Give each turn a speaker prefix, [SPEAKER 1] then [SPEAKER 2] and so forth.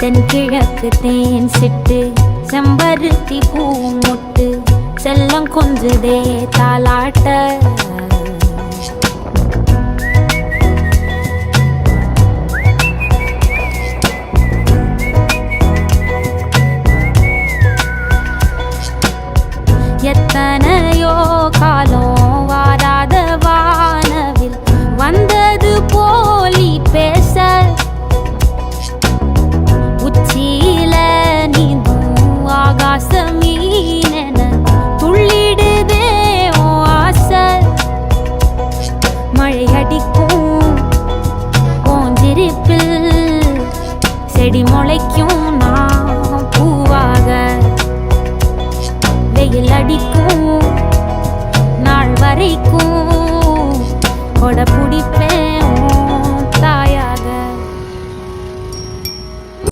[SPEAKER 1] தென்கிழக்கு தேன் சிட்டு செம்பருத்தி பூ முட்டு செல்லம் கொஞ்சுதே தாலாட்ட எத்தனையோ காலம் வாராத வானவில் வந்தது போலி பேச உச்சியில நீந்தும் ஆகாச மீனென துள்ளிடுதே ஆசை மழை அடிக்கும் போஞ்சிருப்பில் செடி முளைக்கும் நான் பூவாக வெயில் அடிக்கும் நாள் வரைக்கும் கொடை பிடிப்ப